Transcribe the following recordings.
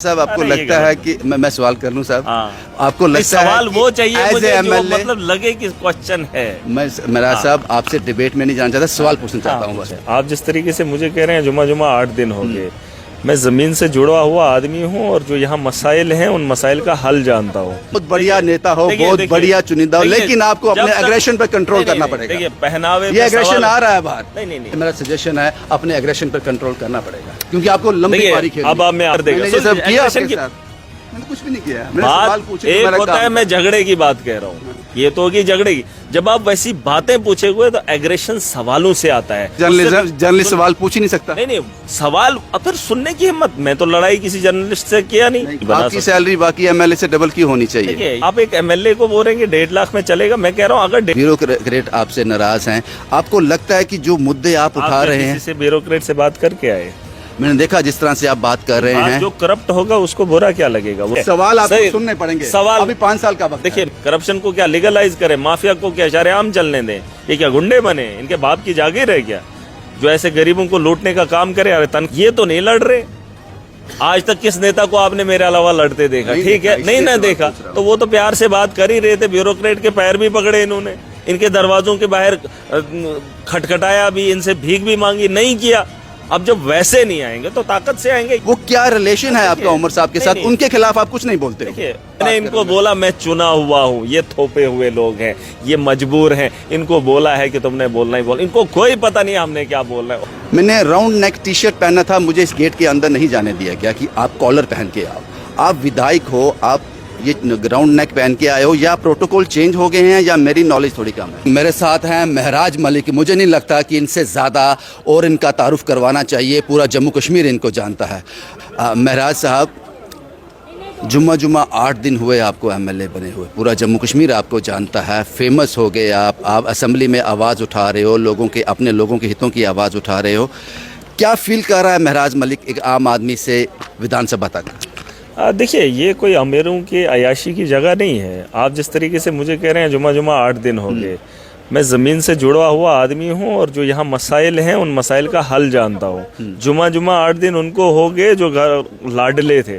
साहब आपको लगता है कि मैं सवाल कर लूं साहब? हाँ। आपको लगता है सवाल वो चाहिए मुझे जो MLA मतलब लगे कि क्वेश्चन है। मेरा साहब आपसे डिबेट में नहीं जाना चाहता, सवाल पूछना चाहता हूँ बस। आप जिस तरीके से मुझे कह रहे हैं जुमा 8 दिन हो गए, मैं जमीन से जुड़ा हुआ आदमी हूँ और जो यहाँ मसाइल हैं उन मसाइल का हल जानता हूँ। बहुत बढ़िया नेता हो, बहुत बढ़िया चुनिंदा हो, लेकिन आपको अपने एग्रेशन पर कंट्रोल करना पड़ेगा। देखिए पहनावे ये एग्रेशन आ रहा है बाहर। नहीं मेरा सजेशन है अपने एग्रेशन पर कंट्रोल करना पड़ेगा, क्योंकि आपको लंबी बारी खेलनी है। अब आप मैं ये सब किया आपके साथ, मैंने कुछ भी नहीं किया। मैंने सवाल पूछे, एक होता है मैं झगड़े की बात कह रहा हूँ, ये तो होगी झगड़े की। जब आप वैसी बातें पूछे हुए तो एग्रेशन सवालों से आता है। जर्नलिस्ट सवाल पूछ ही नहीं सकता। नहीं सवाल फिर सुनने की हिम्मत। मैं तो लड़ाई किसी जर्नलिस्ट से किया नहीं। आपकी सैलरी बाकी एमएलए से डबल की होनी चाहिए। आप एक एमएलए को बोलेंगे 1.5 लाख में चलेगा। मैं कह रहा हूँ अगर ब्यूरोक्रेट आपसे नाराज हैं, आपको लगता है कि जो मुद्दे आप उठा रहे हैं, किसी ब्यूरोक्रेट से बात करके आए? मैंने देखा जिस तरह से आप बात कर रहे हैं, जो करप्ट होगा उसको बुरा क्या लगेगा? वो सवाल आपको सुनने पड़ेंगे। सवाल अभी 5 साल का वक्त। देखिए करप्शन को क्या लीगलाइज करें, माफिया को क्या शरेआम चलने दें? ये क्या गुंडे बने? इनके बाप की जागीर है क्या जो ऐसे गरीबों को लूटने का काम करे? अरे ये तो नहीं लड़ रहे। आज तक किस नेता को आपने मेरे अलावा लड़ते देखा? ठीक है, नहीं ना देखा तो वो तो प्यार से बात कर ही रहे थे। ब्यूरोक्रेट के पैर भी पकड़े इन्होंने, इनके दरवाजों के बाहर खटखटाया भी, इनसे भीख भी मांगी, नहीं किया। अब जब वैसे नहीं आएंगे तो ताकत से आएंगे। वो क्या रिलेशन है आपका उमर साहब के साथ? उनके खिलाफ आप कुछ नहीं बोलते? देखिए मैंने इनको बोला मैं चुना हुआ हूँ, ये थोपे हुए लोग हैं, ये मजबूर हैं। इनको बोला है कि तुमने बोलना ही बोल, इनको कोई पता नहीं हमने क्या बोलना है। मैंने राउंड नेक टी शर्ट पहना था, मुझे इस गेट के अंदर नहीं जाने दिया गया कि आप कॉलर पहन के आओ। आप विधायक हो, आप ये ग्राउंड नेक पहन के आए हो, या प्रोटोकॉल चेंज हो गए हैं या मेरी नॉलेज थोड़ी कम है। मेरे साथ हैं महराज मलिक। मुझे नहीं लगता कि इनसे ज़्यादा और इनका तारुफ करवाना चाहिए, पूरा जम्मू कश्मीर इनको जानता है। महराज साहब, जुम्मा 8 दिन हुए आपको एमएलए बने हुए, पूरा जम्मू कश्मीर आपको जानता है, फेमस हो गए आप असेंबली में आवाज़ उठा रहे हो, अपने लोगों के हितों की आवाज़ उठा रहे हो। क्या फील कर रहा है महराज मलिक एक आम आदमी से विधानसभा तक? देखिए ये कोई अमीरों की अयाशी की जगह नहीं है। आप जिस तरीके से मुझे कह रहे हैं जुमा 8 दिन हो गए, मैं ज़मीन से जुड़ा हुआ आदमी हूँ और जो यहाँ मसाइल हैं उन मसाइल का हल जानता हूँ। जुमा 8 दिन उनको हो गए जो घर लाडले थे,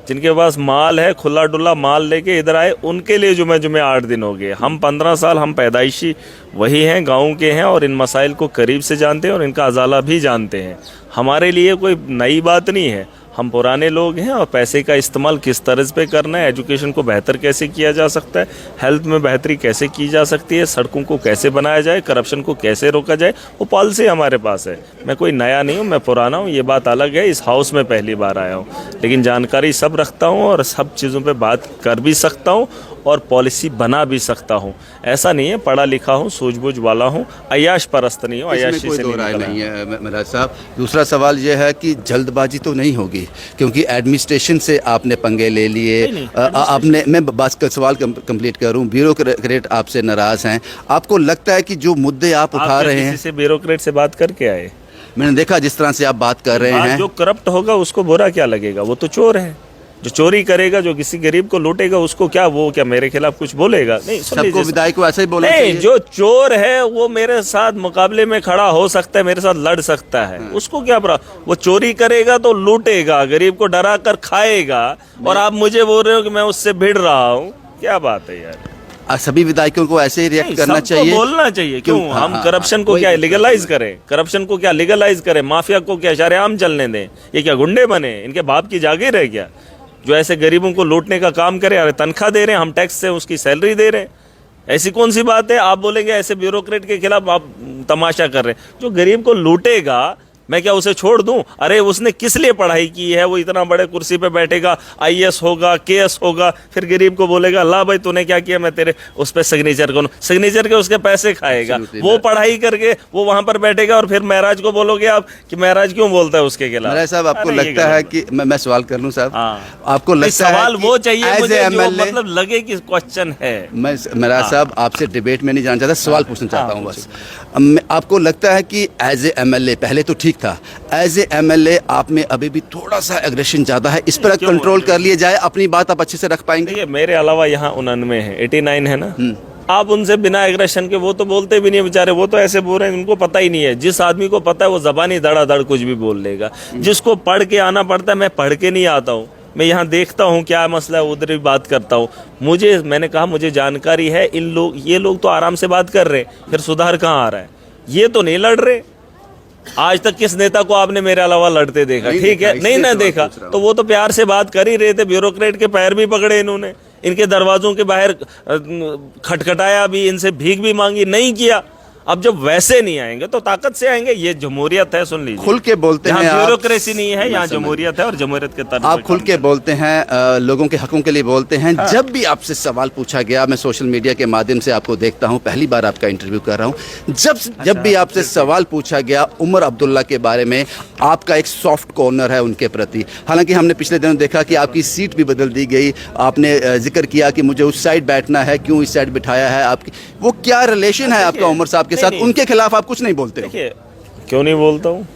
जिनके पास माल है, खुला डुला माल लेके इधर आए, उनके लिए जुमे 8 दिन हो गए। हम 15 साल हम पैदाइशी वही हैं, गाँव के हैं और इन मसाइल को करीब से जानते हैं और इनका अजाला भी जानते हैं। हमारे लिए कोई नई बात नहीं है, हम पुराने लोग हैं और पैसे का इस्तेमाल किस तरह पे करना है, एजुकेशन को बेहतर कैसे किया जा सकता है, हेल्थ में बेहतरी कैसे की जा सकती है, सड़कों को कैसे बनाया जाए, करप्शन को कैसे रोका जाए, वो पॉलिसी हमारे पास है। मैं कोई नया नहीं हूँ, मैं पुराना हूँ, ये बात अलग है। इस हाउस में पहली बार आया हूँ, लेकिन जानकारी सब रखता हूँ और सब चीज़ों पर बात कर भी सकता हूँ और पॉलिसी बना भी सकता हूँ। ऐसा नहीं है, पढ़ा लिखा हूँ, सूझबूझ वाला हूँ, अयाश परस्त नहीं हूँ, अयाशी से नहीं है। मेरा साहब दूसरा सवाल यह है कि जल्दबाजी तो नहीं होगी, क्योंकि एडमिनिस्ट्रेशन से आपने पंगे ले लिए। आपने, मैं बात सवाल कंप्लीट करूँ, ब्यूरोक्रेट आपसे नाराज हैं, आपको लगता है कि जो मुद्दे आप उठा रहे हैं, किसी ब्यूरोक्रेट से बात करके आए? मैंने देखा जिस तरह से आप बात कर रहे हैं, जो करप्ट होगा उसको बुरा क्या लगेगा? वो तो चोर है। जो चोरी करेगा, जो किसी गरीब को लूटेगा, उसको क्या वो क्या मेरे खिलाफ कुछ बोलेगा? नहीं, सबको विधायक को ऐसा ही बोलना नहीं। जो चोर है वो मेरे साथ मुकाबले में खड़ा हो सकता है, मेरे साथ लड़ सकता है, उसको क्या वो चोरी करेगा तो लूटेगा, गरीब को डरा कर खाएगा, और आप मुझे बोल रहे हो कि मैं उससे भिड़ रहा हूँ? क्या बात है यार। सभी विधायकों को ऐसे ही रिएक्ट करना चाहिए, बोलना चाहिए। क्यों हम करप्शन को क्या लीगलाइज करें? करप्शन को क्या लीगलाइज करें? माफिया को क्या शरेआम चलने दें? ये क्या गुंडे बने? इनके बाप की जागीर है क्या जो ऐसे गरीबों को लूटने का काम करे? अरे तनख्वाह दे रहे हैं हम, टैक्स से उसकी सैलरी दे रहे हैं, ऐसी कौन सी बात है? आप बोलेंगे ऐसे ब्यूरोक्रेट के खिलाफ आप तमाशा कर रहे हैं। जो गरीब को लूटेगा मैं क्या उसे छोड़ दूं? अरे उसने किस लिए पढ़ाई की है? वो इतना बड़े कुर्सी पे बैठेगा, आईएएस होगा, केएस होगा, फिर गरीब को बोलेगा ला भाई तूने क्या किया, मैं तेरे उस पर सिग्नेचर करूं। सिग्नेचर के उसके पैसे खाएगा। वो पढ़ाई करके वो वहां पर बैठेगा और फिर महराज को बोलोगे आप कि महराज क्यों बोलता है उसके खिलाफ? महराज साहब आपको लगता है कि मैं सवाल कर लूं साहब? आपको लगता है सवाल वो चाहिए मुझे जो मतलब लगे कि क्वेश्चन है? मैं महराज साहब आपसे डिबेट में नहीं जाना चाहता, सवाल पूछना चाहता हूँ बस। आपको लगता है कि एज ए एमएलए पहले तो ठीक था, एज ए एमएलए आप में अभी भी थोड़ा सा एग्रेशन ज्यादा है, इस पर कंट्रोल कर लिया जाए, अपनी बात आप अच्छे से रख पाएंगे? मेरे अलावा यहाँ 89 है, 89 है ना, आप उनसे बिना एग्रेशन के, वो तो बोलते भी नहीं बेचारे, वो तो ऐसे बोल रहे हैं उनको पता ही नहीं है। जिस आदमी को पता है वो जबानी धड़ाधड़ कुछ भी बोल लेगा। जिसको पढ़ के आना पड़ता है, मैं पढ़ के नहीं आता हूँ, मैं यहाँ देखता हूँ क्या मसला है, उधर भी बात करता हूँ। मैंने कहा मुझे जानकारी है, ये लोग तो आराम से बात कर रहे हैं, फिर सुधार कहाँ आ रहा है? ये तो नहीं लड़ रहे। आज तक किस नेता को आपने मेरे अलावा लड़ते देखा? ठीक है, नहीं ना देखा, तो वो तो प्यार से बात कर ही रहे थे। ब्यूरोक्रेट के पैर भी पकड़े इन्होंने, इनके दरवाजों के बाहर खटखटाया भी, इनसे भीख भी मांगी, नहीं किया। अब जब वैसे नहीं आएंगे तो ताकत से आएंगे। ये जमहूरियत है, सुन लीजिए। खुल के बोलते हैं, ब्यूरोक्रेसी नहीं है, यहाँ जमहूरियत है और जमहूरियत के तर्ज आप खुल के बोलते हैं, लोगों के हकों के लिए बोलते हैं। जब भी आपसे सवाल पूछा गया, मैं सोशल मीडिया के माध्यम से आपको देखता हूं, पहली बार आपका इंटरव्यू कर रहा हूं, जब भी आपसे सवाल पूछा गया उमर अब्दुल्ला के बारे में, आपका एक सॉफ्ट कॉर्नर है उनके प्रति। हालांकि हमने पिछले दिनों देखा कि आपकी सीट भी बदल दी गई, आपने जिक्र किया कि मुझे उस साइड बैठना है, क्यों इस साइड बिठाया है आपकी, वो क्या रिलेशन है आपका उमर साहब के साथ? उनके खिलाफ आप कुछ नहीं बोलते? देखिए, क्यों नहीं बोलता हूँ,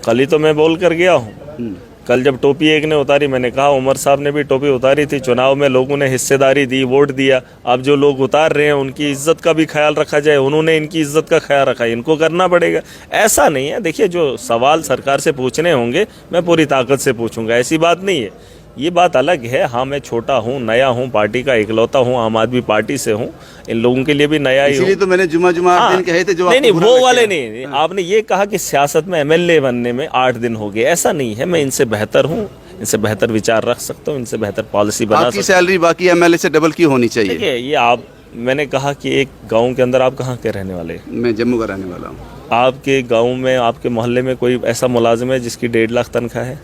कल ही तो मैं बोल कर गया हूँ। कल जब टोपी एक ने उतारी, मैंने कहा उमर साहब ने भी टोपी उतारी थी, चुनाव में लोगों ने हिस्सेदारी दी, वोट दिया। अब जो लोग उतार रहे हैं उनकी इज्जत का भी ख्याल रखा जाए, उन्होंने इनकी इज्जत का ख्याल रखा, इनको करना पड़ेगा। ऐसा नहीं है, देखिए जो सवाल सरकार से पूछने होंगे मैं पूरी ताकत से पूछूंगा, ऐसी बात नहीं है। ये बात अलग है, हाँ मैं छोटा हूँ, नया हूँ, पार्टी का इकलौता हूँ, आम आदमी पार्टी से हूँ, इन लोगों के लिए भी नया ही हूँ। इसलिए तो मैंने जुमा हाँ, दिन कहे थे जो नहीं वो वाले नहीं। आपने ये कहा कि सियासत में एमएलए बनने में 8 दिन हो गए, ऐसा नहीं है। मैं इनसे बेहतर हूँ, इनसे बेहतर विचार रख सकता हूँ, इनसे बेहतर पॉलिसी बना सकता हूँ। आपकी सैलरी बाकी एमएलए से डबल क्यों होनी चाहिए? देखिए, ये मैंने कहा कि एक गाँव के अंदर, आप कहाँ के रहने वाले? मैं जम्मू का रहने वाला हूँ। आपके गाँव में, आपके मोहल्ले में कोई ऐसा मुलाजिम है जिसकी 1.5 लाख तनख्वाह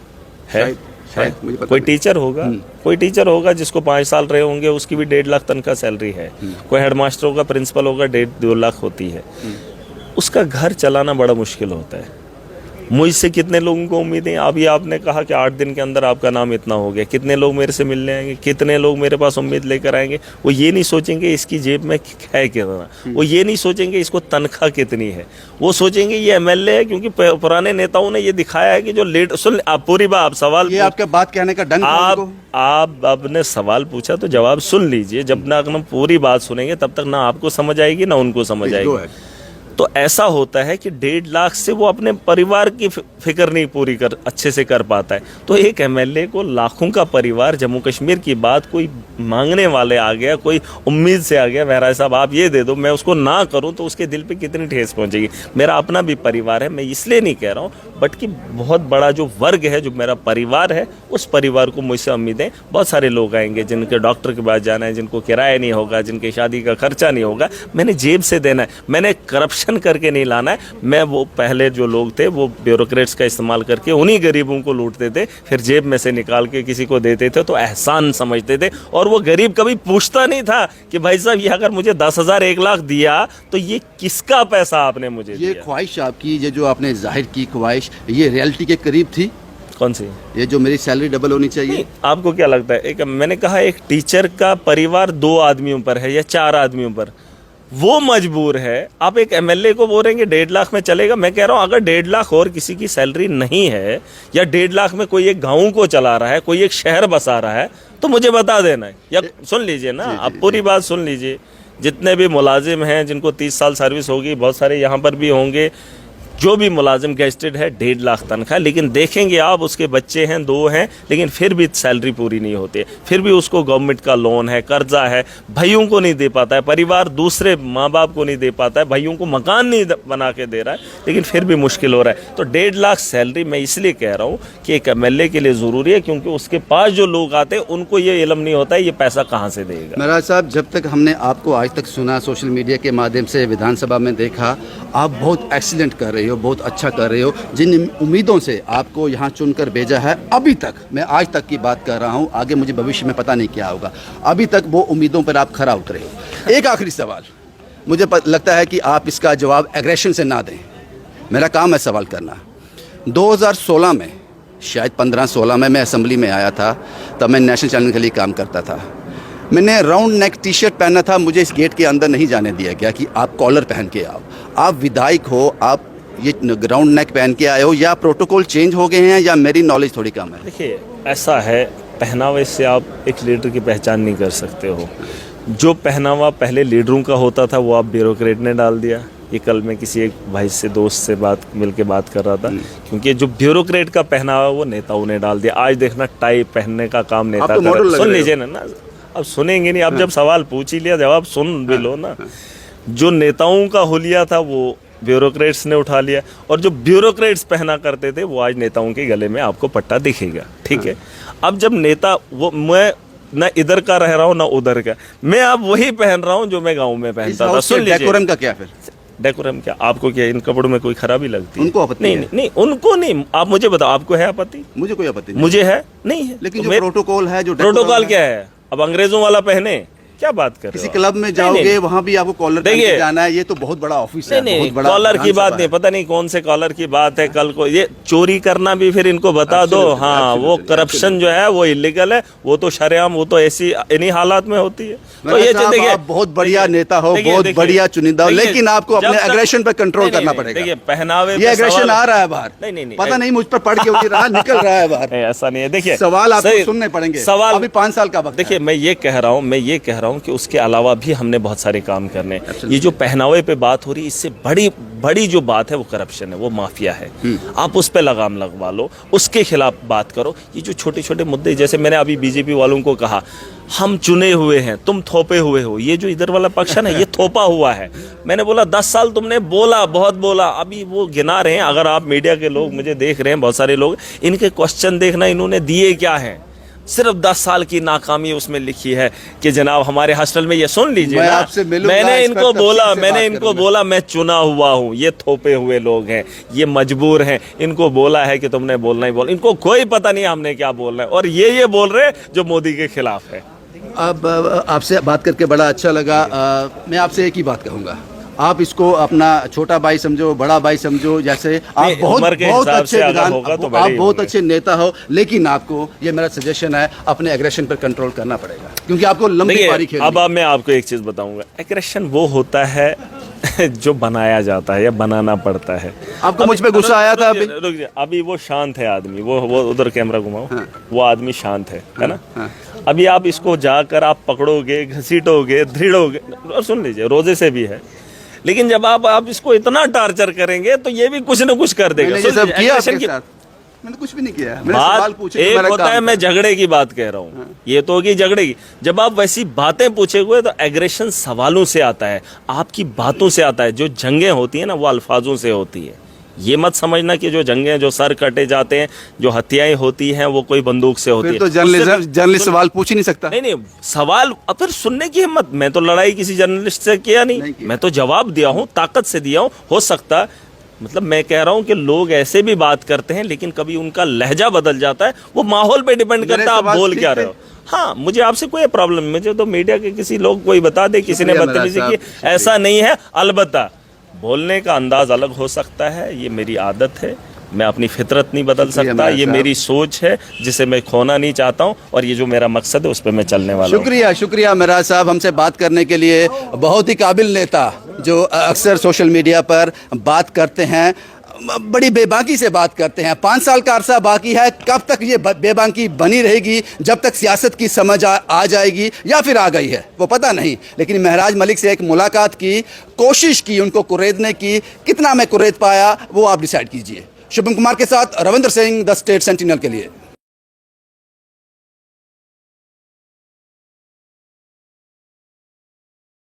है? कोई टीचर होगा, कोई टीचर होगा जिसको 5 साल रहे होंगे, उसकी भी 1.5 लाख तनख्वाह सैलरी है। कोई हेडमास्टर होगा, प्रिंसिपल होगा, 1.5-2 लाख होती है। उसका घर चलाना बड़ा मुश्किल होता है। मुझसे कितने लोगों को उम्मीदें? अभी आपने कहा कि 8 दिन के अंदर आपका नाम इतना हो गया, कितने लोग मेरे से मिलने आएंगे, कितने लोग मेरे पास उम्मीद लेकर आएंगे? वो ये नहीं सोचेंगे इसकी जेब में है कितना, वो ये नहीं सोचेंगे इसको तनख्वाह कितनी है, वो सोचेंगे ये एमएलए है। क्योंकि पुराने नेताओं ने ये दिखाया है कि जो लेट, सुन आप पूरी बात, आप सवाल, ये आपका बात कहने का ढंग, आप आपने सवाल पूछा तो जवाब सुन लीजिए। जब ना हम पूरी बात सुनेंगे तब तक ना आपको समझ आएगी ना उनको समझ आएगी। तो ऐसा होता है कि 1.5 लाख से वो अपने परिवार की फिक्र नहीं पूरी अच्छे से कर पाता है। तो एक एमएलए को लाखों का परिवार, जम्मू कश्मीर की बात कोई मांगने वाले आ गया, कोई उम्मीद से आ गया, महराज साहब आप ये दे दो, मैं उसको ना करूं तो उसके दिल पे कितनी ठेस पहुंचेगी। मेरा अपना भी परिवार है, मैं इसलिए नहीं कह रहा हूँ, बट कि बहुत बड़ा जो वर्ग है, जो मेरा परिवार है, उस परिवार को मुझसे उम्मीदें, बहुत सारे लोग आएंगे जिनके डॉक्टर के पास जाना है, जिनको किराया नहीं होगा, जिनके शादी का खर्चा नहीं होगा, मैंने जेब से देना है, मैंने करप्शन करके नहीं लाना है। मैं वो पहले जो लोग थे वो ब्यूरोक्रेट्स का इस्तेमाल करके उन्हीं गरीबों को लूटते थे, फिर जेब में से निकाल के किसी को देते थे तो एहसान समझते थे। और वो गरीब कभी पूछता नहीं था कि भाई साहब ये अगर मुझे 10,000 1 लाख दिया तो ये किसका पैसा आपने मुझे दिया? ये ख्वाहिश आपकी, ये जो आपने जाहिर की ख्वाहिश, ये रियलिटी के करीब थी? कौन सी? ये जो मेरी सैलरी डबल होनी चाहिए? आपको क्या लगता है? मैंने कहा एक टीचर का परिवार 2 आदमियों पर है या 4 आदमियों पर, वो मजबूर है। आप एक एमएलए को बोल रहे हैं 1.5 लाख में चलेगा? मैं कह रहा हूं अगर 1.5 लाख और किसी की सैलरी नहीं है, या 1.5 लाख में कोई एक गांव को चला रहा है, कोई एक शहर बसा रहा है, तो मुझे बता देना है। या सुन लीजिए ना, आप पूरी बात सुन लीजिए। जितने भी मुलाजिम हैं जिनको 30 साल सर्विस होगी, बहुत सारे यहाँ पर भी होंगे, जो भी मुलाजिम गेस्टेड है 1.5 लाख तनख्वाह, लेकिन देखेंगे आप उसके बच्चे हैं, 2 हैं, लेकिन फिर भी सैलरी पूरी नहीं होती है, फिर भी उसको गवर्नमेंट का लोन है, कर्जा है, भाइयों को नहीं दे पाता है, परिवार दूसरे माँ बाप को नहीं दे पाता है, भाइयों को मकान नहीं बना के दे रहा है, लेकिन फिर भी मुश्किल हो रहा है। तो 1.5 लाख सैलरी मैं इसलिए कह रहा हूँ कि एक एमएलए के लिए ज़रूरी है, क्योंकि उसके पास जो लोग आते हैं उनको ये इल्म नहीं होता है ये पैसा कहाँ से देगा। महराज साहब, जब तक हमने आपको आज तक सुना, सोशल मीडिया के माध्यम से, विधानसभा में देखा, आप बहुत एक्सीलेंट कर रहे हो, बहुत अच्छा कर रहे हो। जिन उम्मीदों से आपको यहाँ चुनकर भेजा है, अभी तक, मैं आज तक की बात कर रहा हूँ, आगे मुझे भविष्य में पता नहीं क्या होगा, अभी तक वो उम्मीदों पर आप खरा उतरे हो। एक आखिरी सवाल, मुझे लगता है कि आप इसका जवाब एग्रेशन से ना दें, मेरा काम है सवाल करना। 2016 में, शायद 15-16 में मैं असेंबली में आया था, तब मैं नेशनल चैनल के लिए काम करता था। मैंने राउंड नेक टी शर्ट पहना था, मुझे इस गेट के अंदर नहीं जाने दिया गया कि आप कॉलर पहन के आओ। आप विधायक हो, आप ये राउंड नेक पहन के आए हो, या प्रोटोकॉल चेंज हो गए हैं, या मेरी नॉलेज थोड़ी कम है? देखिए, ऐसा है, पहनावे से आप एक लीडर की पहचान नहीं कर सकते हो। जो पहनावा पहले लीडरों का होता था वो आप ब्यूरोक्रेट ने डाल दिया। ये कल मैं किसी एक भाई से दोस्त से मिल के बात कर रहा था, क्योंकि जो ब्यूरोक्रेट का पहनावा वो नेताओं ने डाल दिया। आज देखना टाई पहनने का काम नेता आप तो कर मॉडल लग सुन रहे हो। लीजिए ना, अब सुनेंगे नहीं। अब जब सवाल पूछ ही लिया, जवाब सुन भी लो ना। जो नेताओं का हुलिया था वो ब्यूरोक्रेट्स ने उठा लिया, और जो ब्यूरोक्रेट्स पहना करते थे वो आज नेताओं के गले में आपको पट्टा दिखेगा, ठीक है। अब जब नेता, वो मैं ना इधर का रह रहा हूँ ना उधर का, मैं अब वही पहन रहा हूँ जो मैं गाँव में इस पहनता था। हाउस सुन के लीजिए, डेकोरम का क्या फिर? डेकोरम क्या, आपको क्या इन कपड़ों में कोई खराबी लगती है? उनको आपत्ति नहीं, है? नहीं नहीं, उनको नहीं। आप मुझे बताओ, आपको है आपत्ति? मुझे कोई आपत्ति नहीं, मुझे है नहीं है। लेकिन तो जो प्रोटोकॉल है, जो डेकोरम प्रोटोकॉल है, क्या है? अब अंग्रेजों वाला पहने, क्या बात कर रहे किसी हो? क्लब में नहीं, जाओगे नहीं, वहां भी आपको कॉलर पहन के देखिए, जाना है, ये तो बहुत बड़ा ऑफिस है, नहीं बहुत बड़ा कॉलर की बात विधानसभा नहीं, है। पता नहीं कौन से कॉलर की बात है। कल को ये चोरी करना भी फिर इनको बता दो। Absolutely, हाँ, वो absolutely, करप्शन जो है वो इलीगल है, वो तो शरेआम, वो तो ऐसी इन्हीं हालात में होती है। तो ये साहब, देखिए, आप बहुत बढ़िया देखिए, नेता हो, देखिए, बहुत देखिए, बढ़िया चुनिंदा हो, देखिए, लेकिन आपको जब अपने तक- एग्रेशन पर कंट्रोल नहीं, करना नहीं, पड़ेगा। देखिए, पहनावे ये पे एग्रेशन सवाल- आ रहा है बाहर, नहीं, पता नहीं मुझ पर पढ़ के उड़ी रहा, निकल रहा है बाहर। नहीं, ऐसा नहीं है। देखिए, सवाल आपको सही- सुनने पड़ेंगे। सवाल अभी 5 साल का वक्त देखिए, है। मैं ये कह रहा हूँ कि उसके अलावा भी हमने बहुत सारे काम करने हैं। ये जो पहनावे पे बात हो रही है, इससे बड़ी बड़ी जो बात है वो करप्शन है, वो माफिया है। आप उस पे लगाम लगवा लो, उसके खिलाफ बात करो। ये जो छोटे छोटे मुद्दे, जैसे मैंने अभी बीजेपी वालों को कहा, हम चुने हुए हैं, तुम थोपे हुए हो। ये जो इधर वाला पक्ष है ना, ये थोपा हुआ है। मैंने बोला 10 साल तुमने बोला, बहुत बोला, अभी वो गिना रहे हैं। अगर आप मीडिया के लोग मुझे देख रहे हैं, बहुत सारे लोग, इनके क्वेश्चन देखना, इन्होंने दिए क्या हैं। सिर्फ 10 साल की नाकामी उसमें लिखी है कि जनाब हमारे हॉस्टल में, ये सुन लीजिए मैं ना, आपसे मिलूंगा, मैंने इस पर इनको तफसील बोला, से मैंने बात इनको करूंगा। बोला मैं चुना हुआ हूँ, ये थोपे हुए लोग हैं, ये मजबूर हैं। इनको बोला है कि तुमने बोलना ही बोल, इनको कोई पता नहीं हमने क्या बोलना है, और ये बोल रहे हैं जो मोदी के खिलाफ है। अब आपसे बात करके बड़ा अच्छा लगा। मैं आपसे एक ही बात कहूँगा, आप इसको अपना छोटा भाई समझो, बड़ा भाई समझो, जैसे आप नहीं, बहुत उम्र के बहुत हिसाब अच्छे से अगर विधान, होगा तो आप बड़े ही बहुत होंगे। अच्छे नेता हो, लेकिन आपको ये मेरा सजेशन है, अपने एग्रेशन पर कंट्रोल करना पड़ेगा, क्योंकि आपको लंबी पारी देखिए, खेलनी है। अब मैं आपको एक चीज़ बताऊंगा, एग्रेशन वो होता है जो बनाया जाता है या बनाना पड़ता है। आपको मुझ पे गुस्सा आया था अभी? रुक जाइए, अभी वो शांत है आदमी, वो उधर कैमरा घुमाओ, वो आदमी शांत है ना। अभी आप इसको जाकर आप पकड़ोगे, घसीटोगे, धृड़ोगे, और सुन लीजिए, रोजे से भी है, लेकिन जब आप इसको इतना टार्चर करेंगे तो ये भी कुछ ना कुछ कर देगा। मैंने ये सुन सब लीजिए, किया aggression आपके की साथ? मैंने कुछ भी नहीं किया, मैंने सवाल बात पूछे तो एक मेरा होता काम है, मैं था। झगड़े की बात कह रहा हूँ, ये तो होगी झगड़े की। जब आप वैसी बातें पूछेंगे तो एग्रेशन सवालों से आता है, आपकी बातों से आता है। जो जंगें होती है ना, वो अल्फाजों से होती है। ये मत समझना कि जो जंगें, जो सर कटे जाते हैं, जो हत्याएं होती हैं, वो कोई बंदूक से होती फिर है। तो जर्नलिस्ट सवाल पूछ ही नहीं सकता। नहीं, सवाल अब फिर सुनने की हिम्मत, मैं तो लड़ाई किसी जर्नलिस्ट से किया नहीं किया। मैं तो जवाब दिया हूँ, ताकत से दिया हूँ। हो सकता, मतलब मैं कह रहा हूँ कि लोग ऐसे भी बात करते हैं, लेकिन कभी उनका लहजा बदल जाता है, वो माहौल पे डिपेंड करता है आप सवाल बोल ठीक क्या थे। रहे हो। हाँ, मुझे आपसे कोई प्रॉब्लम नहीं, मुझे तो मीडिया के किसी लोग कोई बता दे, किसी ने शुक्रिया बदतमीजी मेरा की, साहब, ऐसा नहीं है। अलबत्ता बोलने का अंदाज अलग हो सकता है, ये मेरी आदत है, मैं अपनी फितरत नहीं बदल शुक्रिया सकता, मेरा ये साहब। मेरी सोच है जिसे मैं खोना नहीं चाहता हूँ, और ये जो मेरा मकसद है उस पर मैं चलने वाला हूँ। शुक्रिया मेरा साहब, हमसे बात करने के लिए। बहुत ही काबिल नेता जो अक्सर सोशल मीडिया पर बात करते हैं, बड़ी बेबाकी से बात करते हैं। 5 साल का अरसा बाकी है, कब तक ये बेबाकी बनी रहेगी, जब तक सियासत की समझ आ जाएगी या फिर आ गई है वो पता नहीं। लेकिन महराज मलिक से एक मुलाकात की, कोशिश की उनको कुरेदने की, कितना मैं कुरेद पाया वो आप डिसाइड कीजिए। शुभम कुमार के साथ Ravindra Singh, the state sentinel के लिए।